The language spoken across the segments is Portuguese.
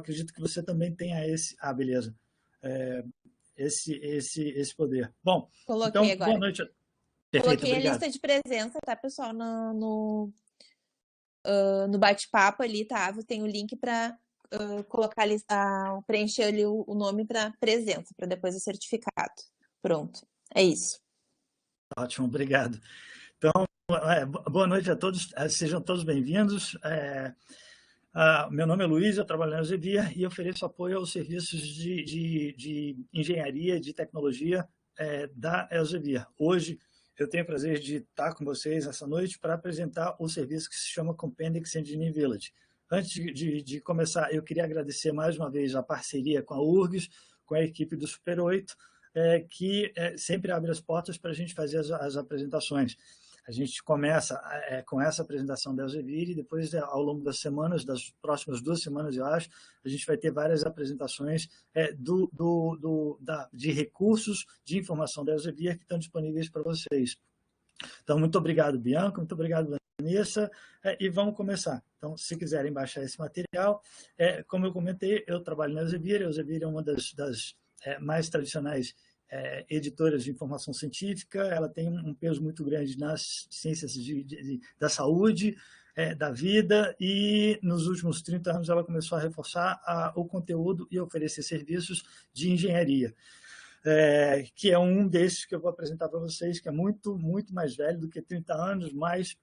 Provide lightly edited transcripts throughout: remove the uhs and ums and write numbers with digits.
acredito que você também tenha esse... Ah, beleza. Esse poder. Bom, coloquei então, agora. boa noite. Perfeito, Coloquei obrigado. a lista de presença, tá, pessoal? No bate-papo ali, tá? Tem o link para colocar ali, preencher ali o nome para presença, para depois o certificado. Pronto, é isso. Ótimo, obrigado. Então, boa noite a todos, sejam todos bem-vindos. Meu nome é Luiz, eu trabalho na Elsevier e ofereço apoio aos serviços de engenharia e de tecnologia da Elsevier. Hoje, eu tenho o prazer de estar com vocês essa noite para apresentar o serviço que se chama Compendex Engineering Village. Antes de começar, eu queria agradecer mais uma vez a parceria com a URGS, com a equipe do Super 8, que sempre abre as portas para a gente fazer as apresentações. A gente começa com essa apresentação da Elsevier e depois, ao longo das semanas, das próximas 2 semanas, eu acho, a gente vai ter várias apresentações de recursos de informação da Elsevier que estão disponíveis para vocês. Então, muito obrigado, Bianca, muito obrigado, Vanessa, e vamos começar. Então, se quiserem baixar esse material, como eu comentei, eu trabalho na Elsevier. A Elsevier é uma das mais tradicionais editoras de informação científica. Ela tem um peso muito grande nas ciências da saúde, da vida, e nos últimos 30 anos ela começou a reforçar o conteúdo e oferecer serviços de engenharia. Que é um desses que eu vou apresentar para vocês, que é muito, muito mais velho do que 30 anos, mas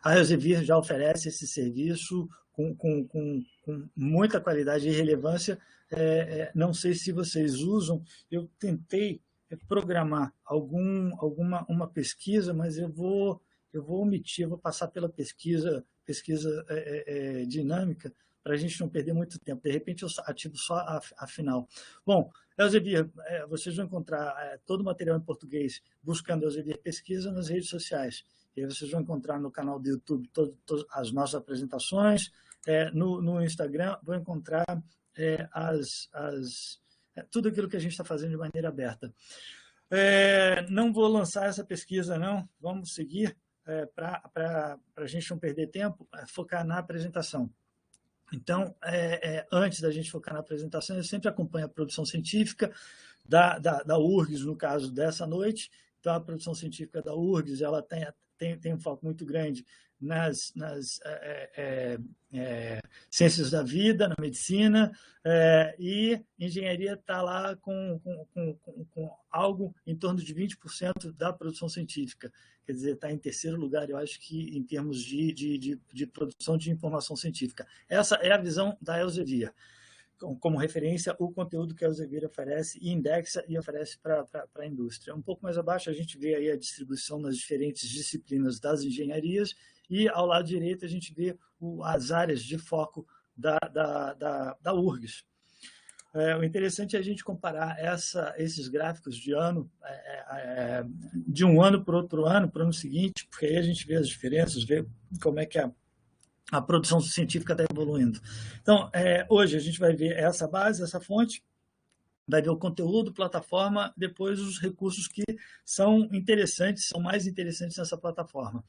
a Elsevier já oferece esse serviço com muita qualidade e relevância. Não sei se vocês usam, eu tentei programar uma pesquisa, mas eu vou omitir, eu vou passar pela pesquisa dinâmica, para a gente não perder muito tempo. De repente, eu ativo só a final. Bom, Elsevier, vocês vão encontrar todo o material em português buscando Elsevier Pesquisa nas redes sociais. E aí vocês vão encontrar no canal do YouTube todas as nossas apresentações. No Instagram, vão encontrar tudo aquilo que a gente está fazendo de maneira aberta. Não vou lançar essa pesquisa, não. Vamos seguir para a gente não perder tempo, focar na apresentação. Então, antes da gente focar na apresentação, eu sempre acompanho a produção científica da URGS, no caso dessa noite. Então, a produção científica da URGS ela tem um foco muito grande nas ciências da vida, na medicina, e engenharia está lá com algo em torno de 20% da produção científica. Quer dizer, está em terceiro lugar, eu acho que em termos de produção de informação científica. Essa é a visão da Elsevier, como referência o conteúdo que a Elsevier oferece e indexa e oferece para a indústria. Um pouco mais abaixo a gente vê aí a distribuição nas diferentes disciplinas das engenharias e ao lado direito a gente vê as áreas de foco da URGS. O interessante é a gente comparar esses gráficos de ano, de um ano para outro ano, para o ano seguinte, porque aí a gente vê as diferenças, vê como é que a produção científica está evoluindo. Então, hoje a gente vai ver essa base, essa fonte, vai ver o conteúdo, plataforma, depois os recursos que são interessantes, são mais interessantes nessa plataforma.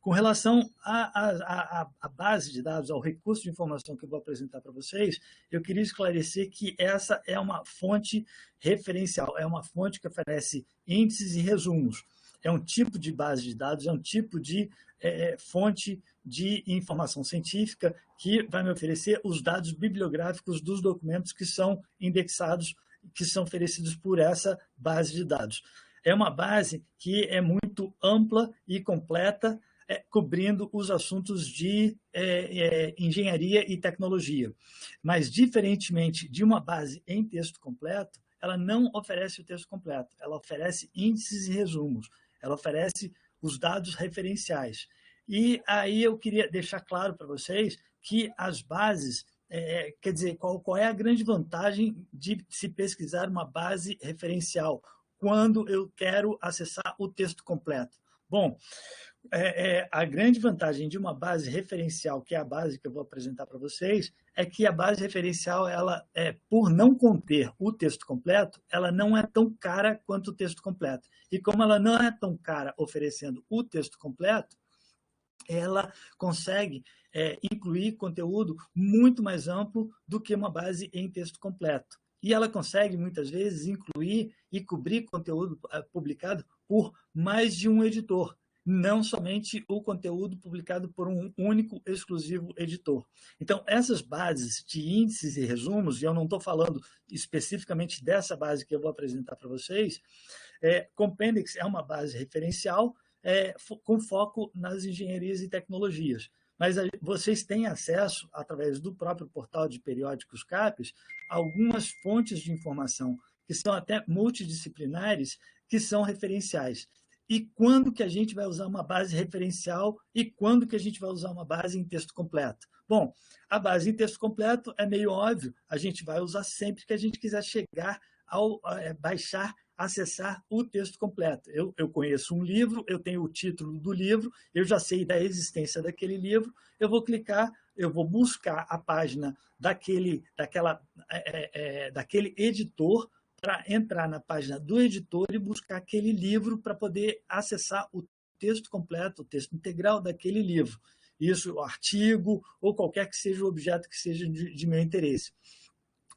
Com relação à base de dados, ao recurso de informação que eu vou apresentar para vocês, eu queria esclarecer que essa é uma fonte referencial, é uma fonte que oferece índices e resumos. É um tipo de base de dados, é um tipo de fonte de informação científica que vai me oferecer os dados bibliográficos dos documentos que são indexados, que são oferecidos por essa base de dados. É uma base que é muito ampla e completa, cobrindo os assuntos de engenharia e tecnologia. Mas, diferentemente de uma base em texto completo, ela não oferece o texto completo, ela oferece índices e resumos, ela oferece os dados referenciais. E aí eu queria deixar claro para vocês que as bases, quer dizer, qual é a grande vantagem de se pesquisar uma base referencial quando eu quero acessar o texto completo? Bom, a grande vantagem de uma base referencial, que é a base que eu vou apresentar para vocês, é que a base referencial, ela, por não conter o texto completo, ela não é tão cara quanto o texto completo. E como ela não é tão cara oferecendo o texto completo, ela consegue incluir conteúdo muito mais amplo do que uma base em texto completo. E ela consegue, muitas vezes, incluir e cobrir conteúdo publicado por mais de um editor, não somente o conteúdo publicado por um único, exclusivo editor. Então, essas bases de índices e resumos, e eu não estou falando especificamente dessa base que eu vou apresentar para vocês, Compendex é uma base referencial com foco nas engenharias e tecnologias. Mas vocês têm acesso, através do próprio portal de periódicos CAPES, a algumas fontes de informação que são até multidisciplinares, que são referenciais. E quando que a gente vai usar uma base referencial e quando que a gente vai usar uma base em texto completo? Bom, a base em texto completo é meio óbvio, a gente vai usar sempre que a gente quiser chegar ao baixar, acessar o texto completo. Eu conheço um livro, eu tenho o título do livro, eu já sei da existência daquele livro, eu vou clicar, eu vou buscar a página daquele editor para entrar na página do editor e buscar aquele livro para poder acessar o texto completo, o texto integral daquele livro. Isso, o artigo ou qualquer que seja o objeto que seja de meu interesse.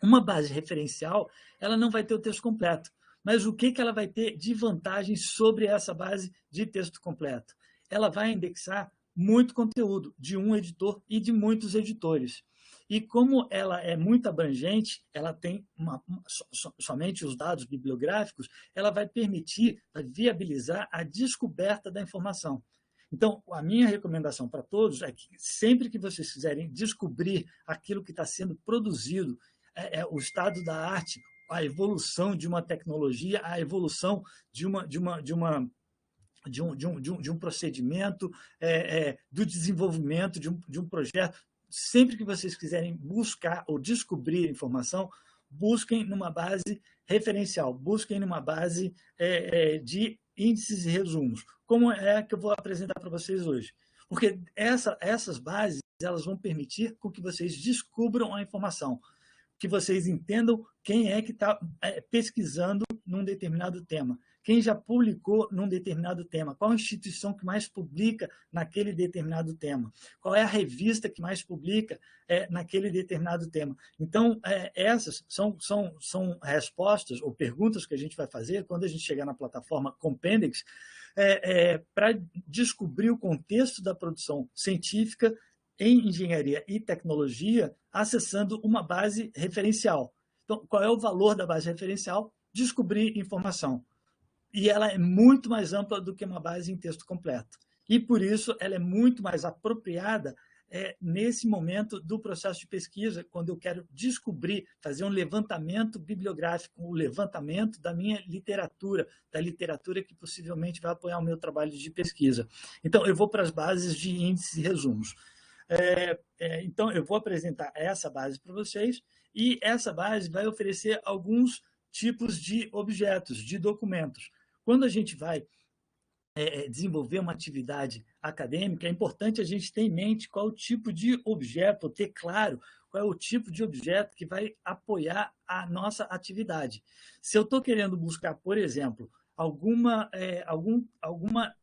Uma base referencial, ela não vai ter o texto completo, mas o que ela vai ter de vantagem sobre essa base de texto completo? Ela vai indexar muito conteúdo de um editor e de muitos editores. E como ela é muito abrangente, ela tem somente os dados bibliográficos, ela vai permitir, vai viabilizar a descoberta da informação. Então, a minha recomendação para todos é que sempre que vocês quiserem descobrir aquilo que está sendo produzido, o estado da arte, a evolução de uma tecnologia, a evolução de um procedimento, do desenvolvimento de um projeto. Sempre que vocês quiserem buscar ou descobrir informação, busquem numa base referencial, busquem numa base de índices e resumos, como é que eu vou apresentar para vocês hoje. Porque essas bases elas vão permitir com que vocês descubram a informação, que vocês entendam quem é que está pesquisando num determinado tema, quem já publicou num determinado tema, qual a instituição que mais publica naquele determinado tema, qual é a revista que mais publica naquele determinado tema. Então, essas são respostas ou perguntas que a gente vai fazer quando a gente chegar na plataforma Compendex, para descobrir o contexto da produção científica em engenharia e tecnologia, acessando uma base referencial. Então, qual é o valor da base referencial? Descobrir informação. E ela é muito mais ampla do que uma base em texto completo. E, por isso, ela é muito mais apropriada nesse momento do processo de pesquisa, quando eu quero descobrir, fazer um levantamento bibliográfico, um levantamento da minha literatura, da literatura que possivelmente vai apoiar o meu trabalho de pesquisa. Então, eu vou para as bases de índices e resumos. Então, eu vou apresentar essa base para vocês e essa base vai oferecer alguns tipos de objetos, de documentos. Quando a gente vai desenvolver uma atividade acadêmica, é importante a gente ter em mente qual o tipo de objeto, ter claro qual é o tipo de objeto que vai apoiar a nossa atividade. Se eu estou querendo buscar, por exemplo, alguma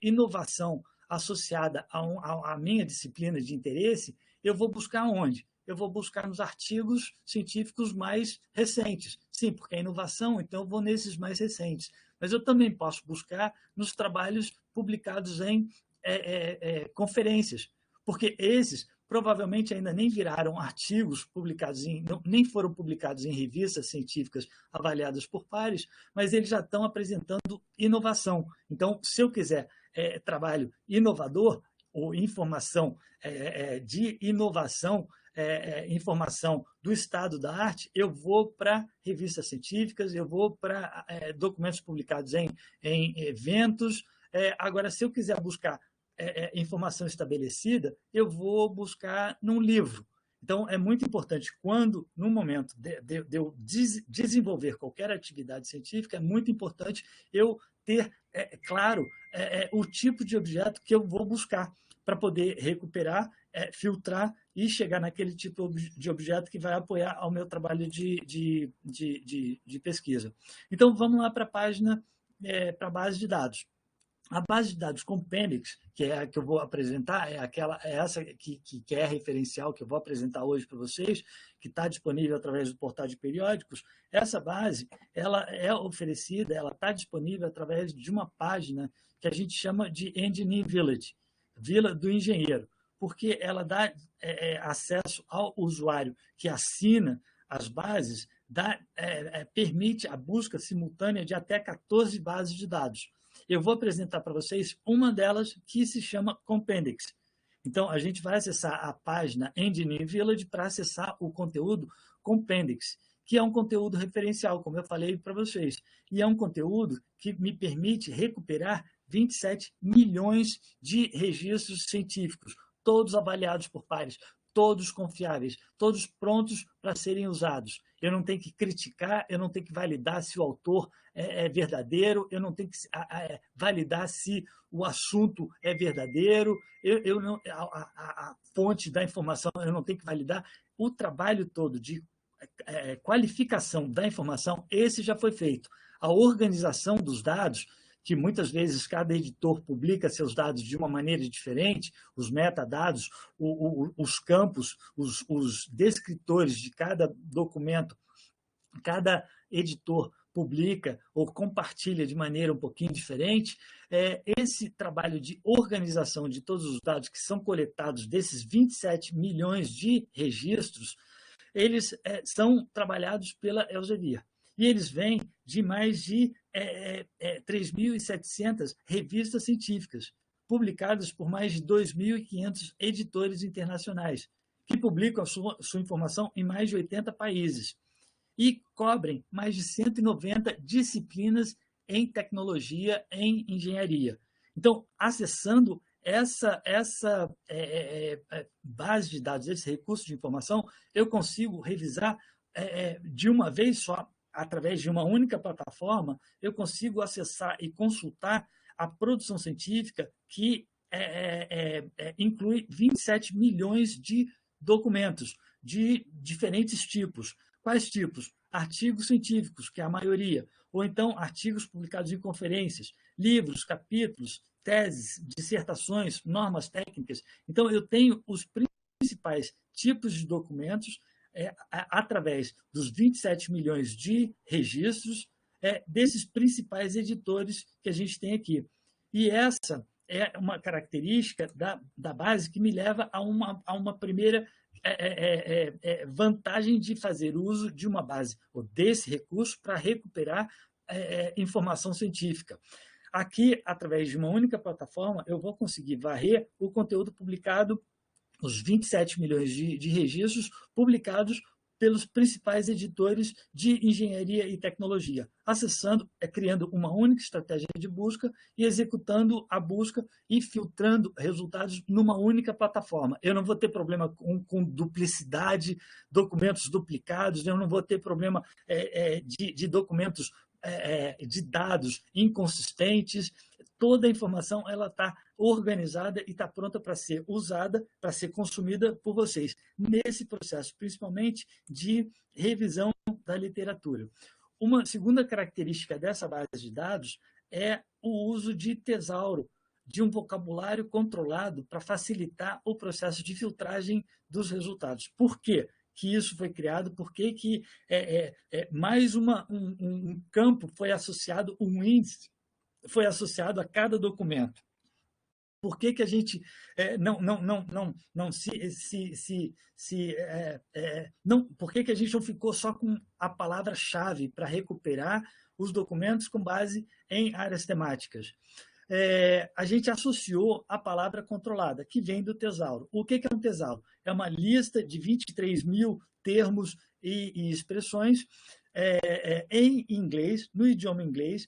inovação associada à minha disciplina de interesse, eu vou buscar onde? Eu vou buscar nos artigos científicos mais recentes. Sim, porque é inovação, então eu vou nesses mais recentes. Mas eu também posso buscar nos trabalhos publicados em conferências, porque esses provavelmente ainda nem viraram artigos publicados nem foram publicados em revistas científicas avaliadas por pares, mas eles já estão apresentando inovação. Então, se eu quiser trabalho inovador ou informação de inovação, informação do estado da arte, eu vou para revistas científicas, eu vou para documentos publicados em eventos. Agora, se eu quiser buscar informação estabelecida, eu vou buscar num livro. Então, é muito importante, no momento de eu desenvolver qualquer atividade científica, é muito importante eu ter, claro, o tipo de objeto que eu vou buscar para poder recuperar, filtrar e chegar naquele tipo de objeto que vai apoiar ao meu trabalho de pesquisa. Então, vamos lá para a página, para a base de dados. A base de dados Compendix, que é a que eu vou apresentar, é essa que é referencial que eu vou apresentar hoje para vocês, que está disponível através do portal de periódicos. Essa base ela é oferecida, ela está disponível através de uma página que a gente chama de Engineering Village, Vila do Engenheiro, porque ela dá acesso ao usuário que assina as bases, permite a busca simultânea de até 14 bases de dados. Eu vou apresentar para vocês uma delas que se chama Compendix. Então, a gente vai acessar a página Engineering Village para acessar o conteúdo Compendix, que é um conteúdo referencial, como eu falei para vocês. E é um conteúdo que me permite recuperar 27 milhões de registros científicos, todos avaliados por pares, todos confiáveis, todos prontos para serem usados. Eu não tenho que criticar, eu não tenho que validar se o autor é verdadeiro, eu não tenho que validar se o assunto é verdadeiro, a fonte da informação eu não tenho que validar. O trabalho todo de qualificação da informação, esse já foi feito. A organização dos dados, que muitas vezes cada editor publica seus dados de uma maneira diferente, os metadados, os campos, os descritores de cada documento, cada editor publica ou compartilha de maneira um pouquinho diferente. Esse trabalho de organização de todos os dados que são coletados desses 27 milhões de registros, eles são trabalhados pela Elsevier. E eles vêm de mais de 3.700 revistas científicas, publicadas por mais de 2.500 editores internacionais, que publicam a sua informação em mais de 80 países e cobrem mais de 190 disciplinas em tecnologia, em engenharia. Então, acessando essa base de dados, esse recurso de informação, eu consigo revisar de uma vez só, através de uma única plataforma, eu consigo acessar e consultar a produção científica que inclui 27 milhões de documentos de diferentes tipos. Quais tipos? Artigos científicos, que é a maioria, ou então artigos publicados em conferências, livros, capítulos, teses, dissertações, normas técnicas. Então, eu tenho os principais tipos de documentos através dos 27 milhões de registros desses principais editores que a gente tem aqui. E essa é uma característica da base que me leva a uma primeira vantagem de fazer uso de uma base ou desse recurso para recuperar informação científica. Aqui, através de uma única plataforma, eu vou conseguir varrer o conteúdo publicado, os 27 milhões de registros publicados pelos principais editores de engenharia e tecnologia, acessando, criando uma única estratégia de busca e executando a busca e filtrando resultados numa única plataforma. Eu não vou ter problema com duplicidade, documentos duplicados, eu não vou ter problema de documentos, de dados inconsistentes. Toda a informação está organizada e está pronta para ser usada, para ser consumida por vocês, nesse processo, principalmente de revisão da literatura. Uma segunda característica dessa base de dados é o uso de tesauro, de um vocabulário controlado para facilitar o processo de filtragem dos resultados. Por quê que isso foi criado? Por que mais um campo foi associado, um índice foi associado a cada documento? Por que a gente por que a gente não ficou só com a palavra-chave para recuperar os documentos com base em áreas temáticas? A gente associou a palavra controlada, que vem do tesauro. O que é um tesauro? É uma lista de 23 mil termos e expressões em inglês, no idioma inglês,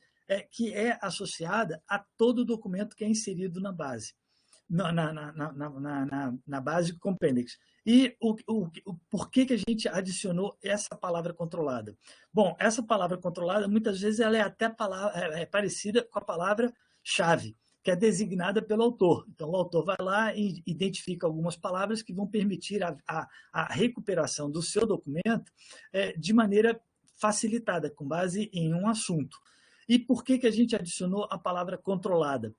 que é associada a todo documento que é inserido na base, na base Compendix. E por que a gente adicionou essa palavra controlada? Bom, essa palavra controlada, muitas vezes, ela é até parecida com a palavra-chave, que é designada pelo autor. Então, o autor vai lá e identifica algumas palavras que vão permitir a recuperação do seu documento de maneira facilitada, com base em um assunto. E por que a gente adicionou a palavra controlada?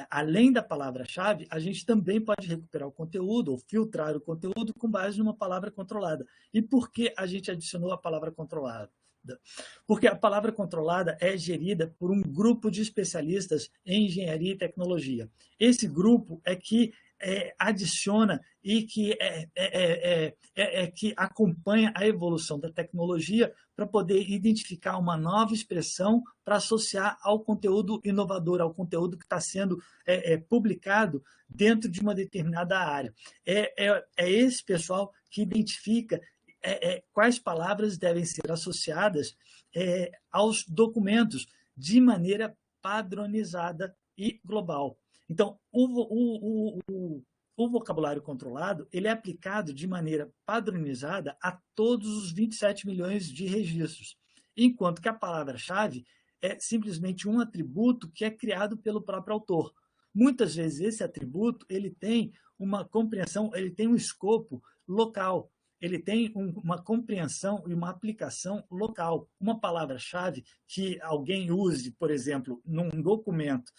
além da palavra-chave, a gente também pode recuperar o conteúdo ou filtrar o conteúdo com base numa palavra controlada. E por que a gente adicionou a palavra controlada? Porque a palavra controlada é gerida por um grupo de especialistas em engenharia e tecnologia. Esse grupo é que adiciona e que acompanha a evolução da tecnologia para poder identificar uma nova expressão para associar ao conteúdo inovador, ao conteúdo que está sendo publicado dentro de uma determinada área. É esse pessoal que identifica quais palavras devem ser associadas aos documentos de maneira padronizada e global. Então, o vocabulário controlado ele é aplicado de maneira padronizada a todos os 27 milhões de registros, enquanto que a palavra-chave é simplesmente um atributo que é criado pelo próprio autor. Muitas vezes esse atributo ele tem uma compreensão, ele tem um escopo local, ele tem uma compreensão e uma aplicação local. Uma palavra-chave que alguém use, por exemplo, num documento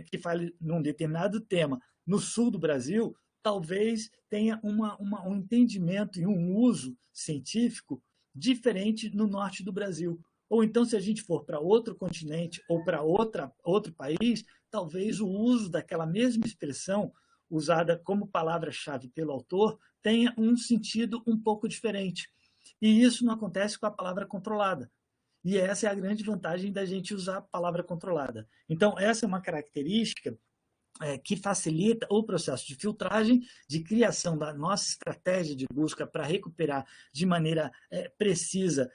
que fale num determinado tema no sul do Brasil, talvez tenha um entendimento e um uso científico diferente no norte do Brasil. Ou então, se a gente for para outro continente ou para outro país, talvez o uso daquela mesma expressão usada como palavra-chave pelo autor tenha um sentido um pouco diferente. E isso não acontece com a palavra controlada. E essa é a grande vantagem da gente usar a palavra controlada. Então, essa é uma característica que facilita o processo de filtragem, de criação da nossa estratégia de busca para recuperar de maneira precisa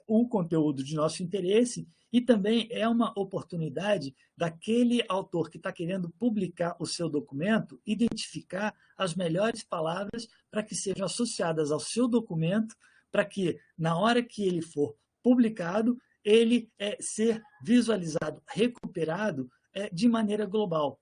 o conteúdo de nosso interesse, e também é uma oportunidade daquele autor que está querendo publicar o seu documento identificar as melhores palavras para que sejam associadas ao seu documento, para que, na hora que ele for publicado, ele ser visualizado, recuperado de maneira global,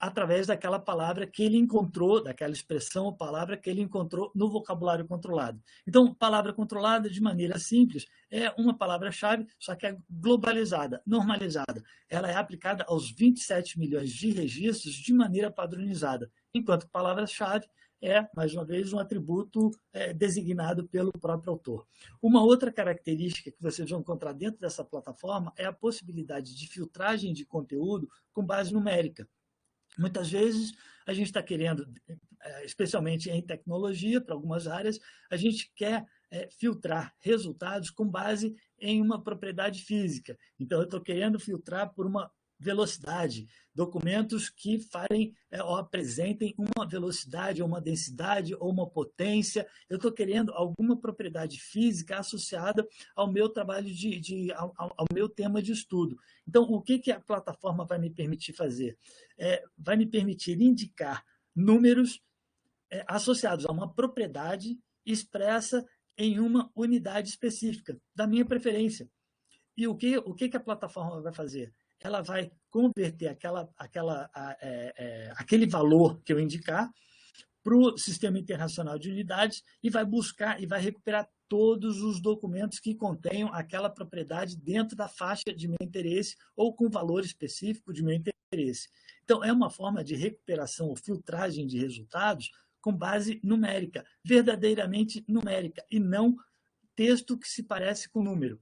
através daquela palavra que ele encontrou, daquela expressão ou palavra que ele encontrou no vocabulário controlado. Então, palavra controlada, de maneira simples, é uma palavra-chave, só que é globalizada, normalizada. Ela é aplicada aos 27 milhões de registros de maneira padronizada, enquanto que palavra-chave é, mais uma vez, um atributo designado pelo próprio autor. Uma outra característica que vocês vão encontrar dentro dessa plataforma é a possibilidade de filtragem de conteúdo com base numérica. Muitas vezes a gente está querendo, especialmente em tecnologia, para algumas áreas, a gente quer filtrar resultados com base em uma propriedade física. Então, eu estou querendo filtrar por uma velocidade, documentos que falem ou apresentem uma velocidade, ou uma densidade, ou uma potência. Eu estou querendo alguma propriedade física associada ao meu trabalho, ao meu tema de estudo. Então, o que a plataforma vai me permitir fazer? Vai me permitir indicar números associados a uma propriedade expressa em uma unidade específica, da minha preferência. E o que a plataforma vai fazer? Ela vai converter aquele valor que eu indicar para o Sistema Internacional de Unidades e vai buscar e vai recuperar todos os documentos que contenham aquela propriedade dentro da faixa de meu interesse ou com valor específico de meu interesse. Então, é uma forma de recuperação ou filtragem de resultados com base numérica, verdadeiramente numérica, e não texto que se parece com número.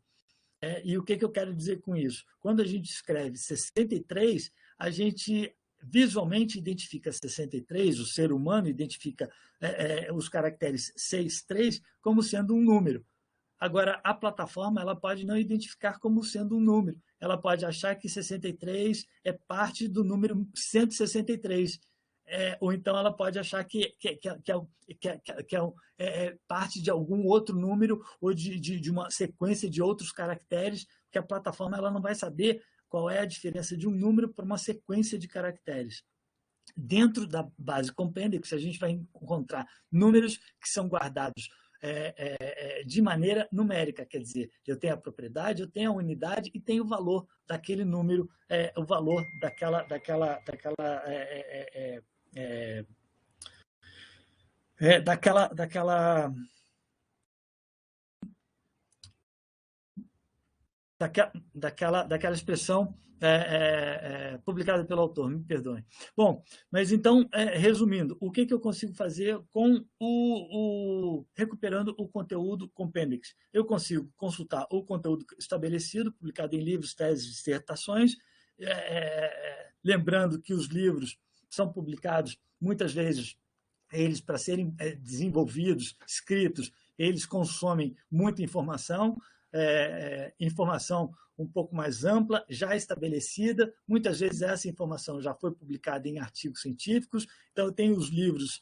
E o que eu quero dizer com isso? Quando a gente escreve 63, a gente visualmente identifica 63, o ser humano identifica os caracteres 63 como sendo um número. Agora, a plataforma ela pode não identificar como sendo um número. Ela pode achar que 63 é parte do número 163. Ou então ela pode achar que é parte de algum outro número ou de uma sequência de outros caracteres, que a plataforma ela não vai saber qual é a diferença de um número para uma sequência de caracteres. Dentro da base Compendex, a gente vai encontrar números que são guardados de maneira numérica, quer dizer, eu tenho a propriedade, eu tenho a unidade e tenho o valor daquele número, o valor daquela daquela expressão publicada pelo autor, me perdoem. Bom, mas então, resumindo, o que eu consigo fazer com recuperando o conteúdo Compendix? Eu consigo consultar o conteúdo estabelecido, publicado em livros, teses, dissertações, lembrando que os livros são publicados, muitas vezes, eles, para serem desenvolvidos, escritos, eles consomem muita informação, informação um pouco mais ampla, já estabelecida. Muitas vezes essa informação já foi publicada em artigos científicos. Então, eu tenho os livros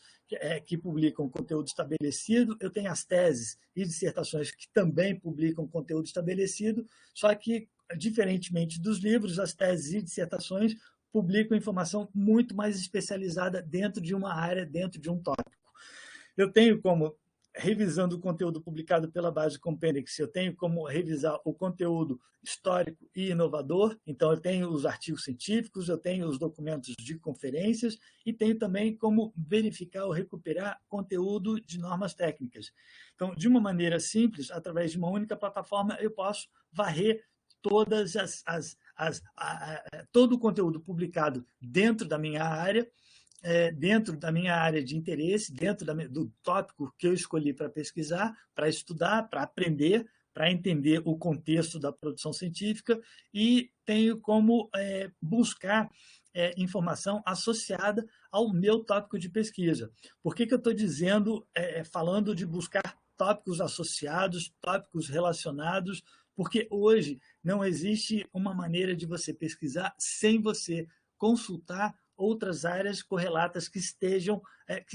que publicam conteúdo estabelecido, eu tenho as teses e dissertações que também publicam conteúdo estabelecido, só que, diferentemente dos livros, as teses e dissertações publicam informação muito mais especializada dentro de uma área, dentro de um tópico. Eu tenho como, revisando o conteúdo publicado pela base Compendix, eu tenho como revisar o conteúdo histórico e inovador, então eu tenho os artigos científicos, eu tenho os documentos de conferências e tenho também como verificar ou recuperar conteúdo de normas técnicas. Então, de uma maneira simples, através de uma única plataforma, eu posso varrer todas todo o conteúdo publicado dentro da minha área, dentro da minha área de interesse, dentro do tópico que eu escolhi para pesquisar, para estudar, para aprender, para entender o contexto da produção científica, e tenho como buscar informação associada ao meu tópico de pesquisa. Por que eu estou dizendo, falando de buscar tópicos associados, tópicos relacionados? Porque hoje não existe uma maneira de você pesquisar sem você consultar outras áreas correlatas que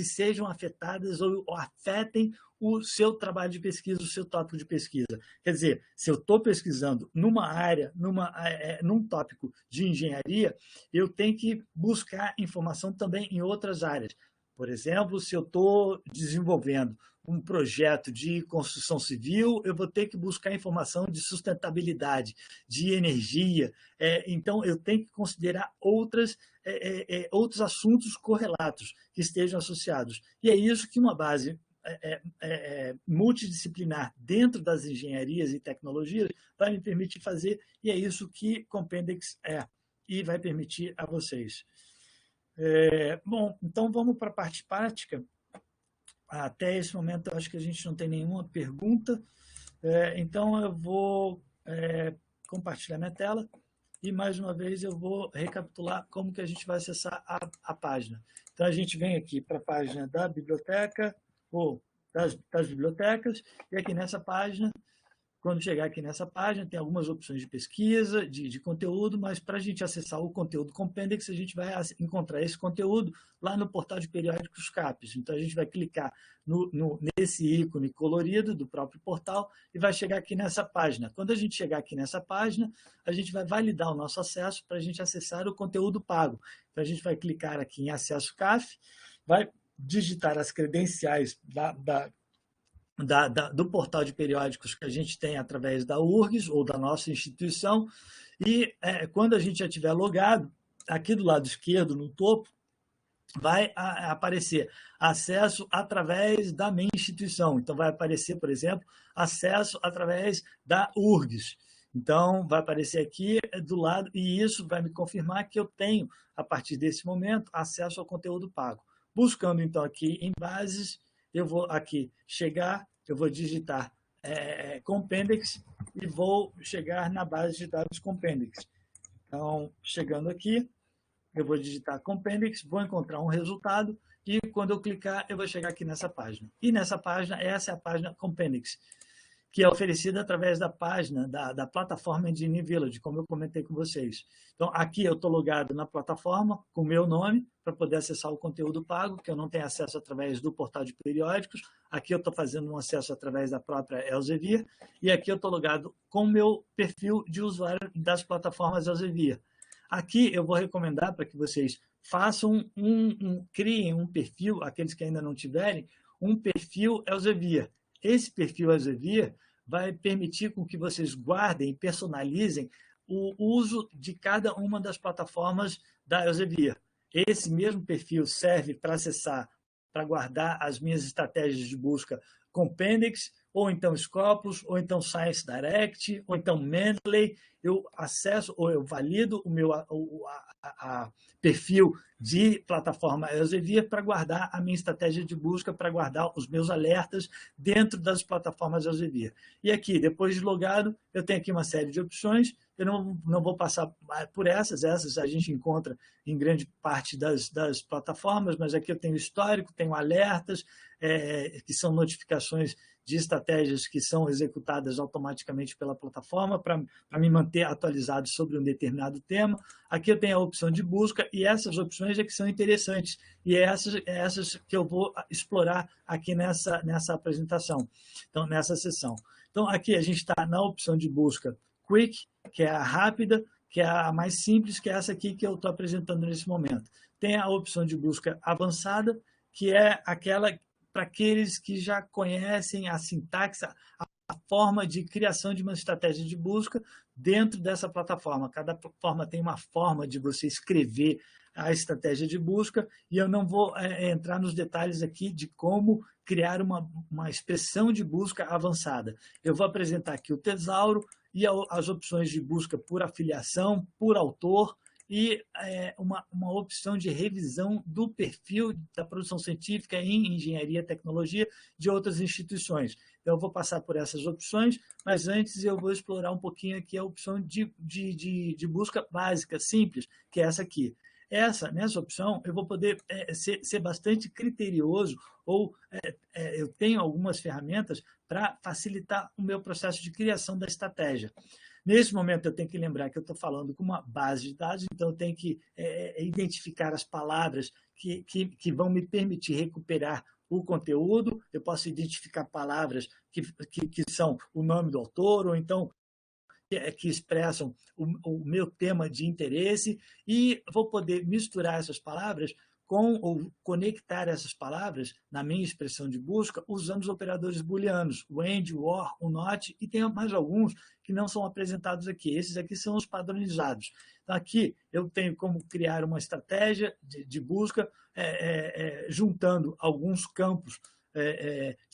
sejam afetadas ou afetem o seu trabalho de pesquisa, o seu tópico de pesquisa. Quer dizer, se eu estou pesquisando numa área, num tópico de engenharia, eu tenho que buscar informação também em outras áreas. Por exemplo, se eu estou desenvolvendo um projeto de construção civil, eu vou ter que buscar informação de sustentabilidade, de energia. Então, eu tenho que considerar outros assuntos correlatos que estejam associados. E é isso que uma base multidisciplinar dentro das engenharias e tecnologias vai me permitir fazer, e é isso que Compendix e vai permitir a vocês. Bom, então vamos para a parte prática. Até esse momento, eu acho que a gente não tem nenhuma pergunta. Então, eu vou compartilhar minha tela e, mais uma vez, eu vou recapitular como que a gente vai acessar a página. Então, a gente vem aqui para a página da biblioteca, ou das bibliotecas, e aqui nessa página, quando chegar aqui nessa página, tem algumas opções de pesquisa, de conteúdo, mas para a gente acessar o conteúdo Compendix, a gente vai encontrar esse conteúdo lá no portal de periódicos CAPES. Então, a gente vai clicar nesse ícone colorido do próprio portal e vai chegar aqui nessa página. Quando a gente chegar aqui nessa página, a gente vai validar o nosso acesso para a gente acessar o conteúdo pago. Então, a gente vai clicar aqui em Acesso CAF, vai digitar as credenciais do portal de periódicos que a gente tem através da URGS ou da nossa instituição, e quando a gente já estiver logado, aqui do lado esquerdo, no topo, vai aparecer acesso através da minha instituição. Então, vai aparecer, por exemplo, acesso através da URGS. Então, vai aparecer aqui do lado, e isso vai me confirmar que eu tenho, a partir desse momento, acesso ao conteúdo pago. Buscando, então, aqui em bases, eu vou aqui chegar, eu vou digitar Compendix e vou chegar na base de dados Compendix. Então, chegando aqui, eu vou digitar Compendix, vou encontrar um resultado e quando eu clicar, eu vou chegar aqui nessa página. E nessa página, essa é a página Compendix, que é oferecida através da página da plataforma Engineering Village, como eu comentei com vocês. Então, aqui eu estou logado na plataforma com o meu nome, para poder acessar o conteúdo pago, que eu não tenho acesso através do portal de periódicos. Aqui eu estou fazendo um acesso através da própria Elsevier, e aqui eu estou logado com o meu perfil de usuário das plataformas Elsevier. Aqui eu vou recomendar para que vocês façam criem um perfil, aqueles que ainda não tiverem, um perfil Elsevier. Esse perfil Elsevier vai permitir com que vocês guardem e personalizem o uso de cada uma das plataformas da Elsevier. Esse mesmo perfil serve para acessar, para guardar as minhas estratégias de busca Compendix, ou então Scopus, ou então Science Direct, ou então Mendeley. Eu acesso ou eu valido o meu perfil de plataforma Elsevier para guardar a minha estratégia de busca, para guardar os meus alertas dentro das plataformas Elsevier. E aqui, depois de logado, eu tenho aqui uma série de opções. Eu não vou passar por essas a gente encontra em grande parte das plataformas, mas aqui eu tenho histórico, tenho alertas, que são notificações de estratégias que são executadas automaticamente pela plataforma para me manter atualizado sobre um determinado tema. Aqui eu tenho a opção de busca e essas opções é que são interessantes e essas que eu vou explorar aqui nessa apresentação, então nessa sessão. Então aqui a gente está na opção de busca Quick, que é a rápida, que é a mais simples, que é essa aqui que eu estou apresentando nesse momento. Tem a opção de busca avançada, que é aquela para aqueles que já conhecem a sintaxe, a forma de criação de uma estratégia de busca dentro dessa plataforma. Cada plataforma tem uma forma de você escrever a estratégia de busca, e eu não vou entrar nos detalhes aqui de como criar uma expressão de busca avançada. Eu vou apresentar aqui o tesauro e as opções de busca por afiliação, por autor, e uma opção de revisão do perfil da produção científica em engenharia e tecnologia de outras instituições. Então, eu vou passar por essas opções, mas antes eu vou explorar um pouquinho aqui a opção de busca básica, simples, que é essa aqui. Nessa opção, eu vou poder ser bastante criterioso, ou eu tenho algumas ferramentas para facilitar o meu processo de criação da estratégia. Nesse momento, eu tenho que lembrar que eu estou falando com uma base de dados, então eu tenho que identificar as palavras que vão me permitir recuperar o conteúdo. Eu posso identificar palavras que são o nome do autor, ou então que expressam o meu tema de interesse, e vou poder misturar essas palavras ou conectar essas palavras na minha expressão de busca usando os operadores booleanos, o AND, o OR, o NOT, e tem mais alguns que não são apresentados aqui. Esses aqui são os padronizados. Então, aqui eu tenho como criar uma estratégia de busca juntando alguns campos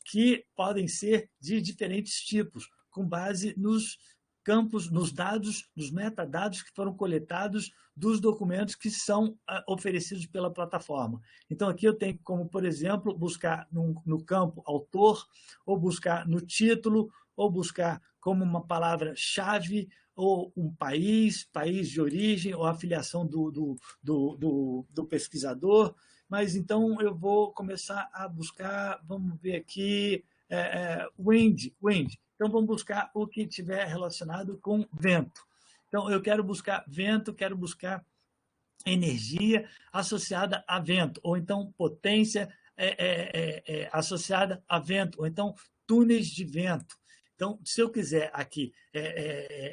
que podem ser de diferentes tipos, com base nos campos, nos dados, nos metadados que foram coletados dos documentos que são oferecidos pela plataforma. Então, aqui eu tenho como, por exemplo, buscar no campo autor, ou buscar no título, ou buscar como uma palavra-chave, ou um país de origem, ou afiliação do pesquisador. Mas, então, eu vou começar a buscar, vamos ver aqui, wind. Então, vamos buscar o que estiver relacionado com vento. Então, eu quero buscar vento, quero buscar energia associada a vento, ou então potência associada a vento, ou então túneis de vento. Então, se eu quiser aqui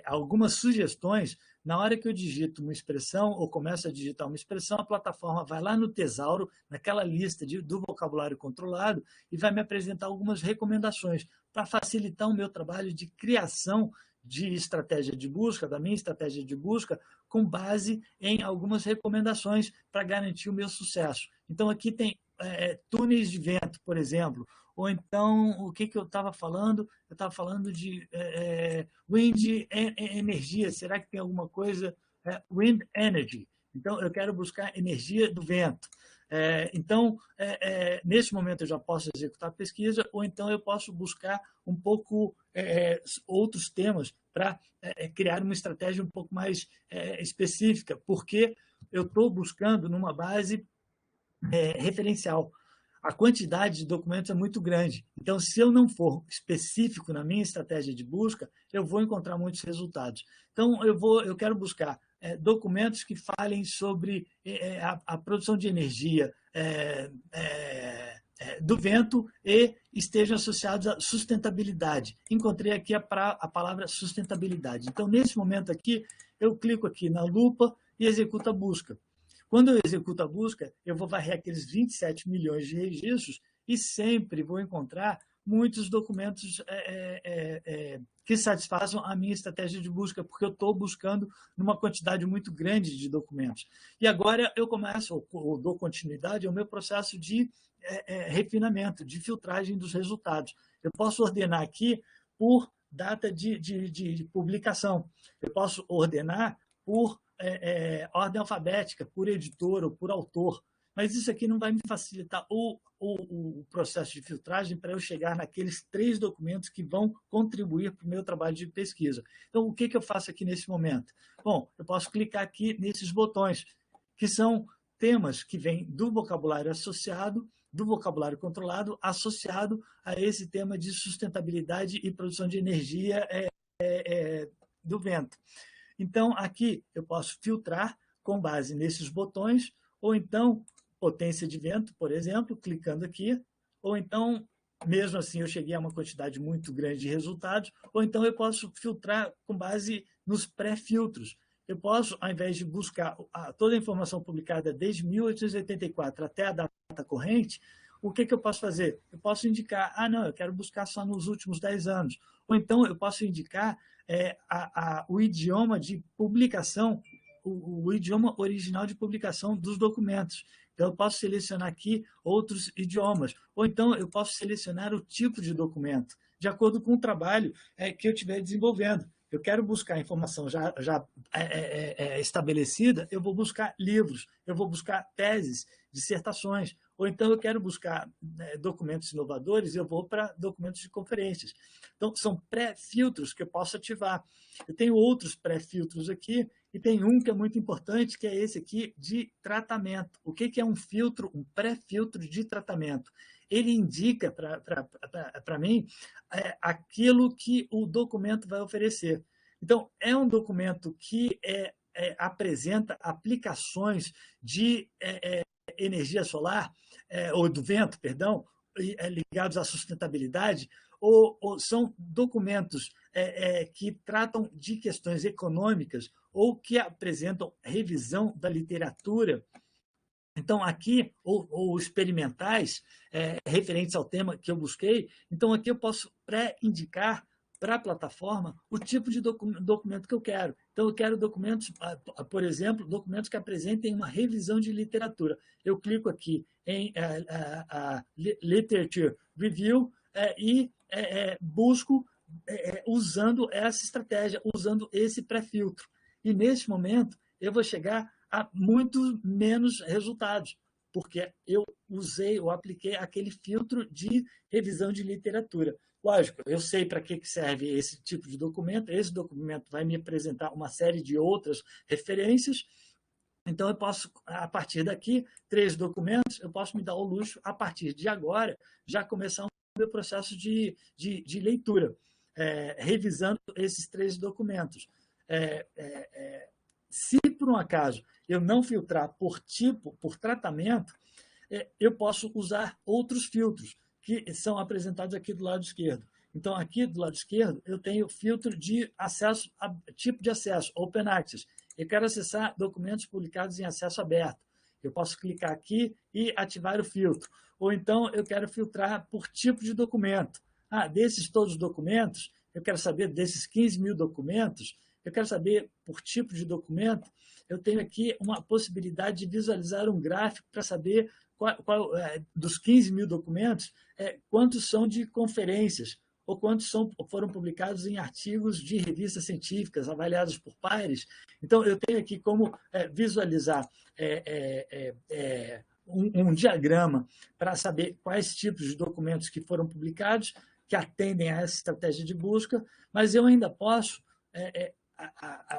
algumas sugestões, na hora que eu digito uma expressão ou começo a digitar uma expressão, a plataforma vai lá no tesauro, naquela lista do vocabulário controlado, e vai me apresentar algumas recomendações para facilitar o meu trabalho de criação de estratégia de busca, da minha estratégia de busca, com base em algumas recomendações para garantir o meu sucesso. Então, aqui tem túneis de vento, por exemplo, ou então, o que eu estava falando? Eu estava falando de wind energia. Será que tem alguma coisa? Wind energy. Então, eu quero buscar energia do vento. Então, nesse momento, eu já posso executar a pesquisa, ou então eu posso buscar um pouco outros temas para criar uma estratégia um pouco mais específica, porque eu estou buscando numa base referencial. A quantidade de documentos é muito grande. Então, se eu não for específico na minha estratégia de busca, eu vou encontrar muitos resultados. Então, eu quero buscar documentos que falem sobre a produção de energia do vento e estejam associados à sustentabilidade. Encontrei aqui a palavra sustentabilidade. Então, nesse momento aqui, eu clico aqui na lupa e executo a busca. Quando eu executo a busca, eu vou varrer aqueles 27 milhões de registros e sempre vou encontrar muitos documentos que satisfaçam a minha estratégia de busca, porque eu estou buscando numa quantidade muito grande de documentos. E agora eu começo, ou dou continuidade ao meu processo de refinamento, de filtragem dos resultados. Eu posso ordenar aqui por data de publicação. Eu posso ordenar por ordem alfabética, por editor ou por autor. Mas isso aqui não vai me facilitar o processo de filtragem para eu chegar naqueles 3 documentos que vão contribuir para o meu trabalho de pesquisa. Então, o que eu faço aqui nesse momento? Bom, eu posso clicar aqui nesses botões, que são temas que vêm do vocabulário associado, do vocabulário controlado, associado a esse tema de sustentabilidade e produção de energia do vento. Então, aqui eu posso filtrar com base nesses botões, ou então potência de vento, por exemplo, clicando aqui, ou então, mesmo assim, eu cheguei a uma quantidade muito grande de resultados, ou então eu posso filtrar com base nos pré-filtros. Eu posso, ao invés de buscar toda a informação publicada desde 1884 até a data corrente, o que eu posso fazer? Eu posso indicar, não, eu quero buscar só nos últimos 10 anos. Ou então eu posso indicar o idioma de publicação, o idioma original de publicação dos documentos. Então, eu posso selecionar aqui outros idiomas. Ou então, eu posso selecionar o tipo de documento, de acordo com o trabalho que eu estiver desenvolvendo. Eu quero buscar informação já estabelecida, eu vou buscar livros, eu vou buscar teses, dissertações, ou então eu quero buscar documentos inovadores, eu vou para documentos de conferências. Então, são pré-filtros que eu posso ativar. Eu tenho outros pré-filtros aqui, e tem um que é muito importante, que é esse aqui de tratamento. O que é um filtro, um pré-filtro de tratamento? Ele indica para mim aquilo que o documento vai oferecer. Então, é um documento que apresenta aplicações de energia solar, ou do vento, perdão, ligados à sustentabilidade, ou são documentos que tratam de questões econômicas ou que apresentam revisão da literatura. Então, aqui, ou experimentais, referentes ao tema que eu busquei, então aqui eu posso pré-indicar para a plataforma o tipo de documento que eu quero. Então, eu quero documentos, por exemplo, documentos que apresentem uma revisão de literatura. Eu clico aqui em Literature Review e busco usando essa estratégia, usando esse pré-filtro. E, nesse momento, eu vou chegar a muito menos resultados, porque eu usei ou apliquei aquele filtro de revisão de literatura. Lógico, eu sei para que serve esse tipo de documento, esse documento vai me apresentar uma série de outras referências, então eu posso, a partir daqui, 3 documentos, eu posso me dar o luxo, a partir de agora, já começar o meu processo de leitura, revisando esses 3 documentos. Se, por um acaso, eu não filtrar por tipo, por tratamento, eu posso usar outros filtros, que são apresentados aqui do lado esquerdo. Então, aqui do lado esquerdo, eu tenho filtro de acesso, tipo de acesso, Open Access. Eu quero acessar documentos publicados em acesso aberto. Eu posso clicar aqui e ativar o filtro. Ou então, eu quero filtrar por tipo de documento. Desses todos os documentos, eu quero saber desses 15 mil documentos, eu quero saber por tipo de documento, eu tenho aqui uma possibilidade de visualizar um gráfico para saber dos 15 mil documentos, quantos são de conferências, ou quantos foram publicados em artigos de revistas científicas, avaliados por pares. Então, eu tenho aqui como visualizar um diagrama para saber quais tipos de documentos que foram publicados, que atendem a essa estratégia de busca, mas eu ainda posso,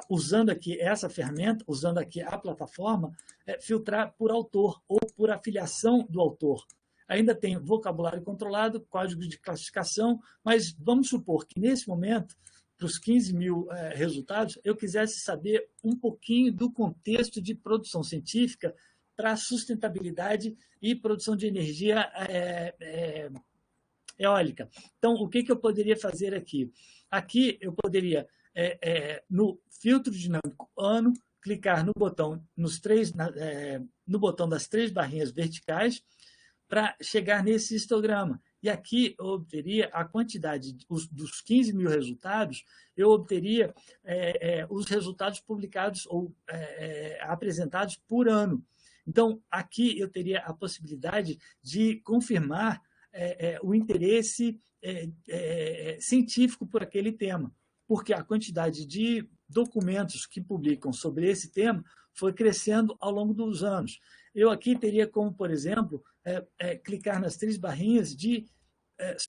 usando aqui essa ferramenta, usando aqui a plataforma, filtrar por autor ou por afiliação do autor. Ainda tem vocabulário controlado, código de classificação, mas vamos supor que, nesse momento, para os 15 mil resultados, eu quisesse saber um pouquinho do contexto de produção científica para a sustentabilidade e produção de energia eólica. Então, o que eu poderia fazer aqui? Aqui eu poderia, no filtro dinâmico ano, clicar no botão, no botão das 3 barrinhas verticais para chegar nesse histograma. E aqui eu obteria a quantidade dos 15 mil resultados, eu obteria os resultados publicados ou apresentados por ano. Então, aqui eu teria a possibilidade de confirmar o interesse científico por aquele tema, porque a quantidade de documentos que publicam sobre esse tema foi crescendo ao longo dos anos. Eu aqui teria como, por exemplo, clicar nas 3 barrinhas de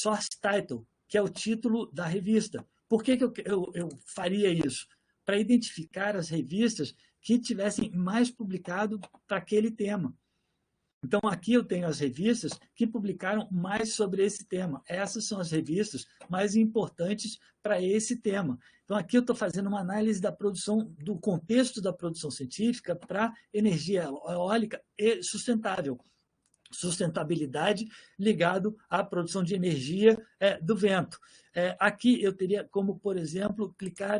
Source Title, que é o título da revista. Por que eu faria isso? Para identificar as revistas que tivessem mais publicado para aquele tema. Então, aqui eu tenho as revistas que publicaram mais sobre esse tema. Essas são as revistas mais importantes para esse tema. Então, aqui eu estou fazendo uma análise da produção, do contexto da produção científica para energia eólica e sustentável. Sustentabilidade ligado à produção de energia do vento. Aqui eu teria como, por exemplo, clicar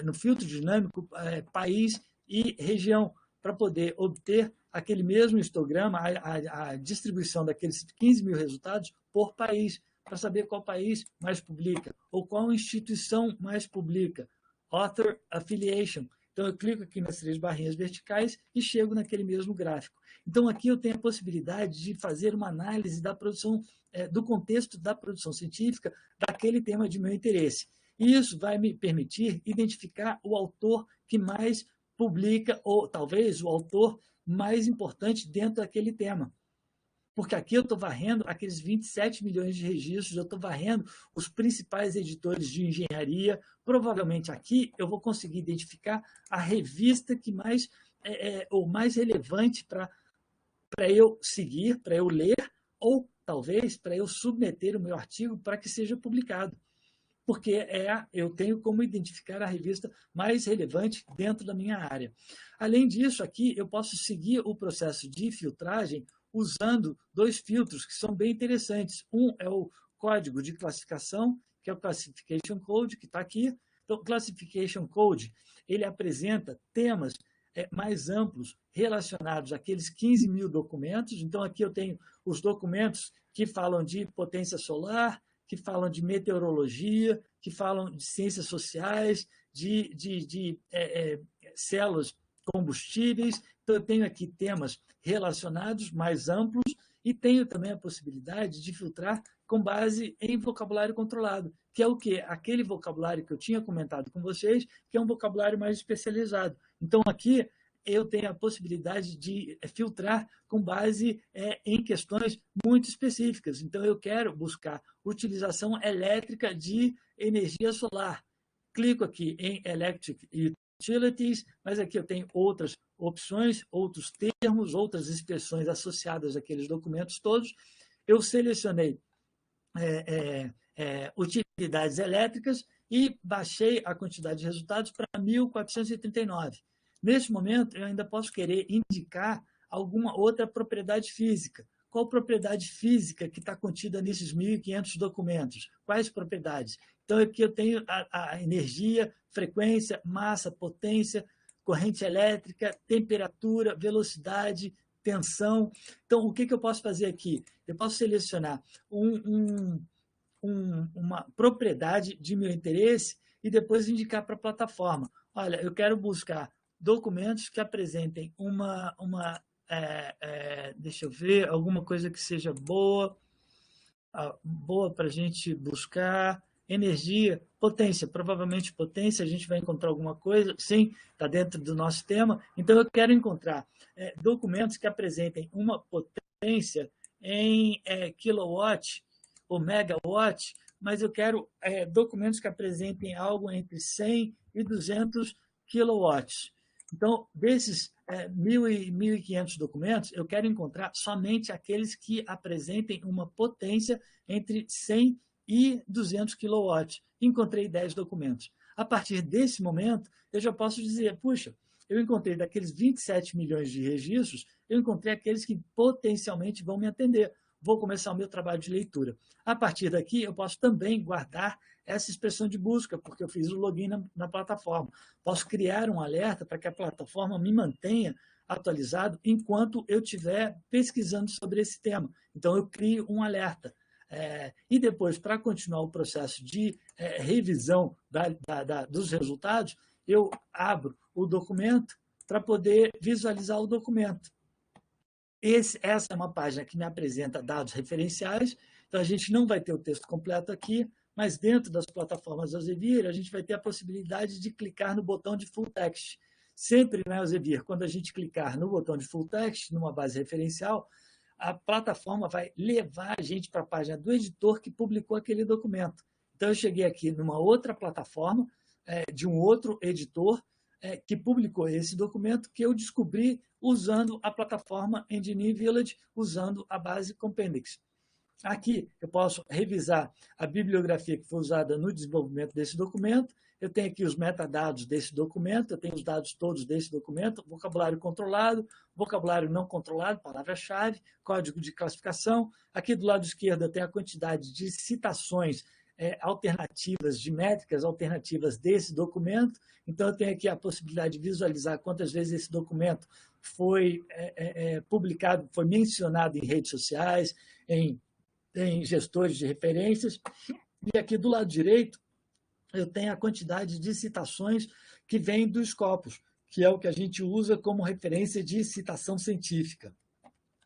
no filtro dinâmico país e região, para poder obter aquele mesmo histograma, a distribuição daqueles 15 mil resultados por país, para saber qual país mais publica, ou qual instituição mais publica. Author Affiliation. Então, eu clico aqui nas 3 barrinhas verticais e chego naquele mesmo gráfico. Então, aqui eu tenho a possibilidade de fazer uma análise da produção, do contexto da produção científica daquele tema de meu interesse. E isso vai me permitir identificar o autor que mais publica, ou talvez o autor mais importante dentro daquele tema. Porque aqui eu estou varrendo aqueles 27 milhões de registros, eu estou varrendo os principais editores de engenharia. Provavelmente aqui eu vou conseguir identificar a revista que mais ou mais relevante para eu seguir, para eu ler, ou talvez para eu submeter o meu artigo para que seja publicado. Porque eu tenho como identificar a revista mais relevante dentro da minha área. Além disso, aqui eu posso seguir o processo de filtragem usando 2 filtros que são bem interessantes. Um é o código de classificação, que é o Classification Code, que está aqui. Então, o Classification Code, ele apresenta temas mais amplos relacionados àqueles 15 mil documentos. Então, aqui eu tenho os documentos que falam de potência solar, que falam de meteorologia, que falam de ciências sociais, de células combustíveis. Então, eu tenho aqui temas relacionados, mais amplos, e tenho também a possibilidade de filtrar com base em vocabulário controlado, que é o quê? Aquele vocabulário que eu tinha comentado com vocês, que é um vocabulário mais especializado. Então, aqui eu tenho a possibilidade de filtrar com base em questões muito específicas. Então, eu quero buscar utilização elétrica de energia solar. Clico aqui em Electric Utilities, mas aqui eu tenho outras opções, outros termos, outras expressões associadas àqueles documentos todos. Eu selecionei utilidades elétricas e baixei a quantidade de resultados para 1.439. Neste momento, eu ainda posso querer indicar alguma outra propriedade física. Qual propriedade física que está contida nesses 1.500 documentos? Quais propriedades? Então, aqui eu tenho a energia, frequência, massa, potência, corrente elétrica, temperatura, velocidade, tensão. Então, o que eu posso fazer aqui? Eu posso selecionar uma propriedade de meu interesse e depois indicar para a plataforma. Olha, eu quero buscar documentos que apresentem deixa eu ver, alguma coisa que seja boa para a gente buscar. Energia, potência, provavelmente potência, a gente vai encontrar alguma coisa, sim, está dentro do nosso tema. Então, eu quero encontrar documentos que apresentem uma potência em kilowatt ou megawatt, mas eu quero documentos que apresentem algo entre 100 e 200 kilowatts. Então, desses 1.000 e 1.500 documentos, eu quero encontrar somente aqueles que apresentem uma potência entre 100 e 200 kilowatts. Encontrei 10 documentos. A partir desse momento, eu já posso dizer, puxa, eu encontrei daqueles 27 milhões de registros, eu encontrei aqueles que potencialmente vão me atender. Vou começar o meu trabalho de leitura. A partir daqui, eu posso também guardar essa expressão de busca, porque eu fiz o login na plataforma. Posso criar um alerta para que a plataforma me mantenha atualizado enquanto eu estiver pesquisando sobre esse tema. Então, eu crio um alerta. E depois, para continuar o processo de revisão dos resultados, eu abro o documento para poder visualizar o documento. Essa é uma página que me apresenta dados referenciais, então a gente não vai ter o texto completo aqui, mas dentro das plataformas Elsevier, a gente vai ter a possibilidade de clicar no botão de Full Text. Sempre na Elsevier, quando a gente clicar no botão de Full Text, numa base referencial, a plataforma vai levar a gente para a página do editor que publicou aquele documento. Então, eu cheguei aqui numa outra plataforma, de um outro editor, que publicou esse documento, que eu descobri usando a plataforma Engineer Village, usando a base Compendix. Aqui eu posso revisar a bibliografia que foi usada no desenvolvimento desse documento, eu tenho aqui os metadados desse documento, eu tenho os dados todos desse documento, vocabulário controlado, vocabulário não controlado, palavra-chave, código de classificação. Aqui do lado esquerdo eu tenho a quantidade de citações alternativas, de métricas alternativas desse documento. Então, eu tenho aqui a possibilidade de visualizar quantas vezes esse documento foi publicado, foi mencionado em redes sociais, em gestores de referências. E aqui do lado direito, eu tenho a quantidade de citações que vem do Scopus, que é o que a gente usa como referência de citação científica.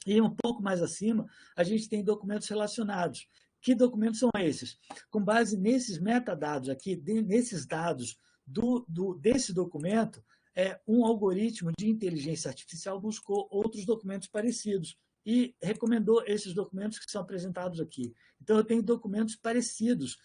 E um pouco mais acima, a gente tem documentos relacionados. Que documentos são esses? Com base nesses metadados aqui, nesses dados desse documento, um algoritmo de inteligência artificial buscou outros documentos parecidos e recomendou esses documentos que são apresentados aqui. Então, eu tenho documentos parecidos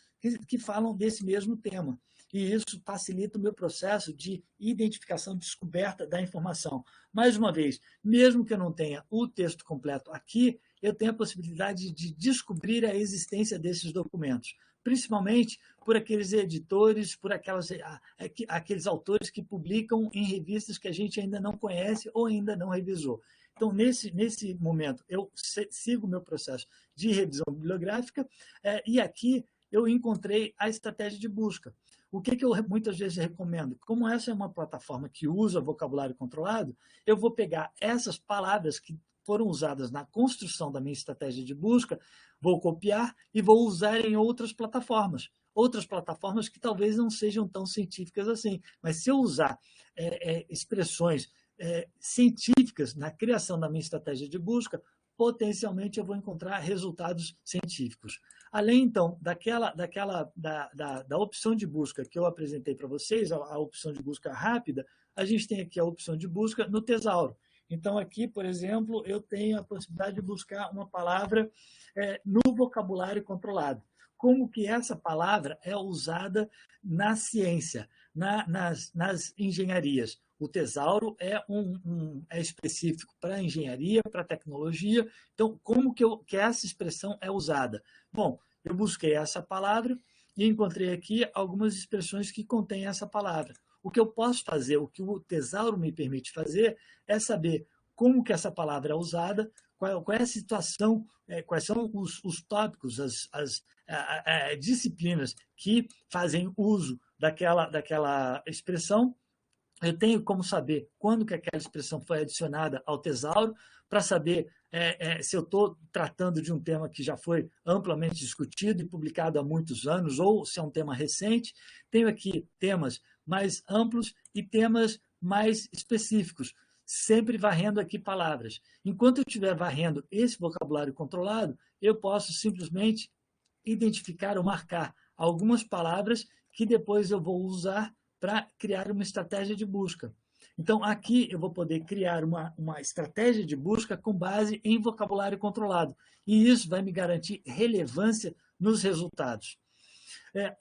que falam desse mesmo tema. E isso facilita o meu processo de identificação, descoberta da informação. Mais uma vez, mesmo que eu não tenha o texto completo aqui, eu tenho a possibilidade de descobrir a existência desses documentos, principalmente por aqueles editores, por aqueles autores que publicam em revistas que a gente ainda não conhece ou ainda não revisou. Então, nesse momento, eu sigo o meu processo de revisão bibliográfica e aqui eu encontrei a estratégia de busca. O que eu muitas vezes recomendo? Como essa é uma plataforma que usa vocabulário controlado, eu vou pegar essas palavras que foram usadas na construção da minha estratégia de busca, vou copiar e vou usar em outras plataformas que talvez não sejam tão científicas assim. Mas se eu usar expressões científicas na criação da minha estratégia de busca, potencialmente eu vou encontrar resultados científicos. Além, então, da opção de busca que eu apresentei para vocês, a opção de busca rápida, a gente tem aqui a opção de busca no Tesauro. Então, aqui, por exemplo, eu tenho a possibilidade de buscar uma palavra no vocabulário controlado. Como que essa palavra é usada na ciência, nas engenharias. O Tesauro é específico para engenharia, para tecnologia. Então, como que essa expressão é usada? Bom, eu busquei essa palavra e encontrei aqui algumas expressões que contêm essa palavra. O que eu posso fazer, o que o Tesauro me permite fazer, é saber como que essa palavra é usada, qual é a situação, quais são os tópicos, as disciplinas que fazem uso daquela expressão. Eu tenho como saber quando que aquela expressão foi adicionada ao Tesauro, para saber se eu estou tratando de um tema que já foi amplamente discutido e publicado há muitos anos, ou se é um tema recente. Tenho aqui temas mais amplos e temas mais específicos, sempre varrendo aqui palavras. Enquanto eu estiver varrendo esse vocabulário controlado, eu posso simplesmente identificar ou marcar algumas palavras que depois eu vou usar para criar uma estratégia de busca. Então, aqui eu vou poder criar uma estratégia de busca com base em vocabulário controlado. E isso vai me garantir relevância nos resultados.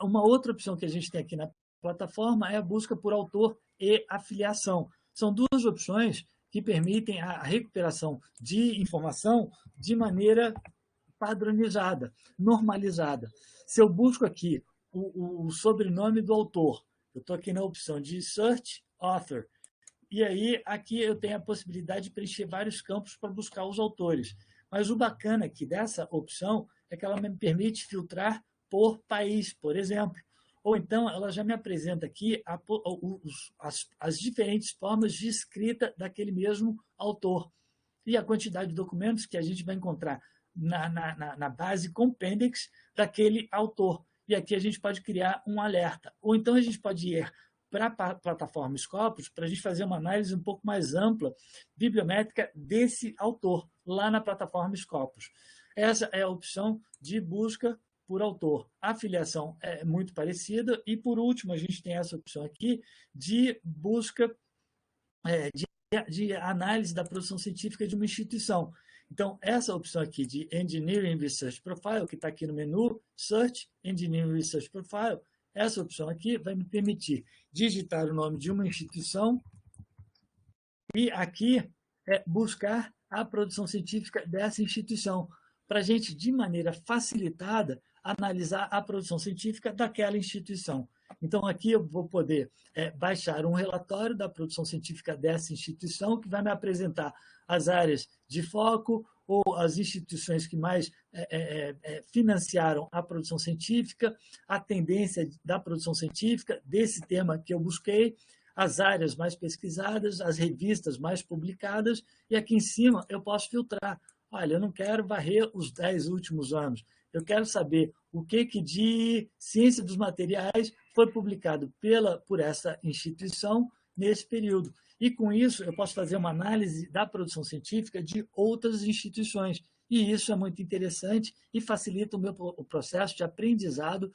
Uma outra opção que a gente tem aqui na plataforma é a busca por autor e afiliação. São duas opções que permitem a recuperação de informação de maneira padronizada, normalizada. Se eu busco aqui o sobrenome do autor, eu estou aqui na opção de Search Author, e aí aqui eu tenho a possibilidade de preencher vários campos para buscar os autores. Mas o bacana aqui dessa opção é que ela me permite filtrar por país, por exemplo. ou então ela já me apresenta aqui as diferentes formas de escrita daquele mesmo autor e a quantidade de documentos que a gente vai encontrar na base Compendex daquele autor. E aqui a gente pode criar um alerta. Ou então a gente pode ir para a plataforma Scopus para a gente fazer uma análise um pouco mais ampla, bibliométrica, desse autor, lá na plataforma Scopus. Essa é a opção de busca por autor. A filiação é muito parecida. E, por último, a gente tem essa opção aqui de busca de análise da produção científica de uma instituição. Então, essa opção aqui de Engineering Research Profile, que está aqui no menu, Search Engineering Research Profile, essa opção aqui vai me permitir digitar o nome de uma instituição e aqui buscar a produção científica dessa instituição, para a gente, de maneira facilitada, analisar a produção científica daquela instituição. Então, aqui eu vou poder baixar um relatório da produção científica dessa instituição, que vai me apresentar as áreas de foco ou as instituições que mais financiaram a produção científica, a tendência da produção científica desse tema que eu busquei, as áreas mais pesquisadas, as revistas mais publicadas, e aqui em cima eu posso filtrar. Olha, eu não quero varrer os 10 últimos anos, eu quero saber o que de ciência dos materiais foi publicado por essa instituição nesse período. E, com isso, eu posso fazer uma análise da produção científica de outras instituições. E isso é muito interessante e facilita o processo de aprendizado,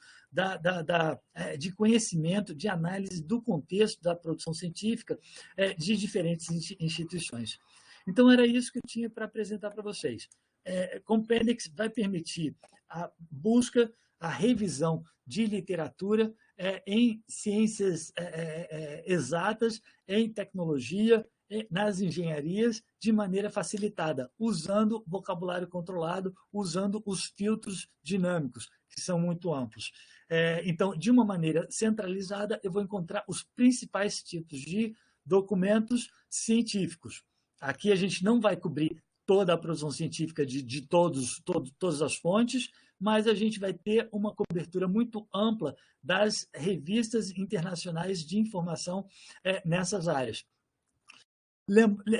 de conhecimento, de análise do contexto da produção científica de diferentes instituições. Então, era isso que eu tinha para apresentar para vocês. Compendex vai permitir a busca, a revisão de literatura em ciências exatas, em tecnologia, nas engenharias, de maneira facilitada, usando vocabulário controlado, usando os filtros dinâmicos, que são muito amplos. Então, de uma maneira centralizada, eu vou encontrar os principais tipos de documentos científicos. Aqui a gente não vai cobrir toda a produção científica de todas as fontes, mas a gente vai ter uma cobertura muito ampla das revistas internacionais de informação nessas áreas.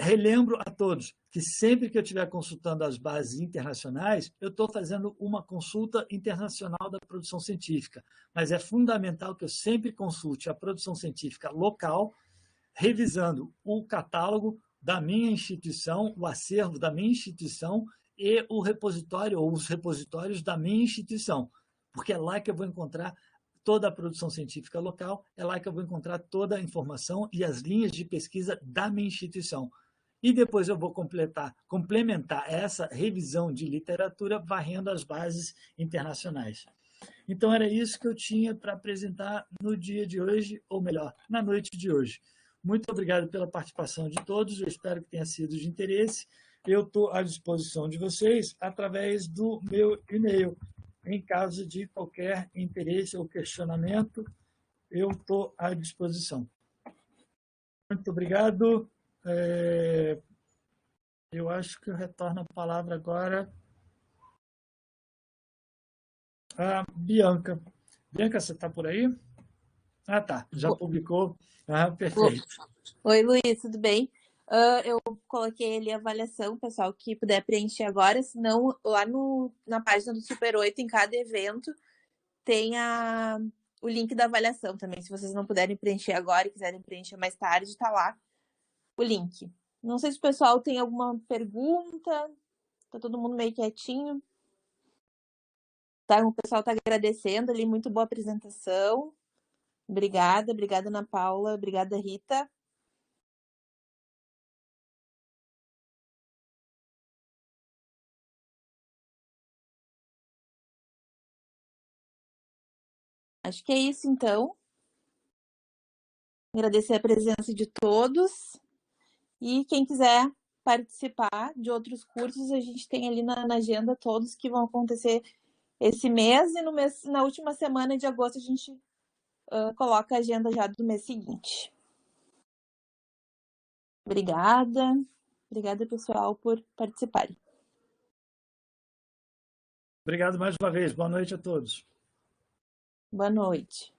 Relembro a todos que sempre que eu estiver consultando as bases internacionais, eu estou fazendo uma consulta internacional da produção científica, mas é fundamental que eu sempre consulte a produção científica local, revisando o catálogo da minha instituição, o acervo da minha instituição e o repositório ou os repositórios da minha instituição, porque é lá que eu vou encontrar toda a produção científica local, é lá que eu vou encontrar toda a informação e as linhas de pesquisa da minha instituição. E depois eu vou complementar essa revisão de literatura varrendo as bases internacionais. Então, era isso que eu tinha para apresentar no dia de hoje, ou melhor, na noite de hoje. Muito obrigado pela participação de todos, eu espero que tenha sido de interesse. Eu estou à disposição de vocês através do meu e-mail. Em caso de qualquer interesse ou questionamento, eu estou à disposição. Muito obrigado. Eu acho que eu retorno a palavra agora a Bianca. Bianca, você está por aí? Ah, tá. Já publicou. Ah, perfeito. Oi, Luiz, tudo bem? Eu coloquei ali a avaliação, pessoal, que puder preencher agora, senão lá na página do Super 8, em cada evento, tem o link da avaliação também. Se vocês não puderem preencher agora e quiserem preencher mais tarde, tá lá o link. Não sei se o pessoal tem alguma pergunta, tá todo mundo meio quietinho. Tá, o pessoal tá agradecendo ali, muito boa apresentação. Obrigada, Ana Paula, obrigada, Rita. Acho que é isso, então. Agradecer a presença de todos. E quem quiser participar de outros cursos, a gente tem ali na agenda todos que vão acontecer esse mês. E na última semana de agosto, a gente coloca a agenda já do mês seguinte. Obrigada. Obrigada, pessoal, por participarem. Obrigado mais uma vez. Boa noite a todos. Boa noite.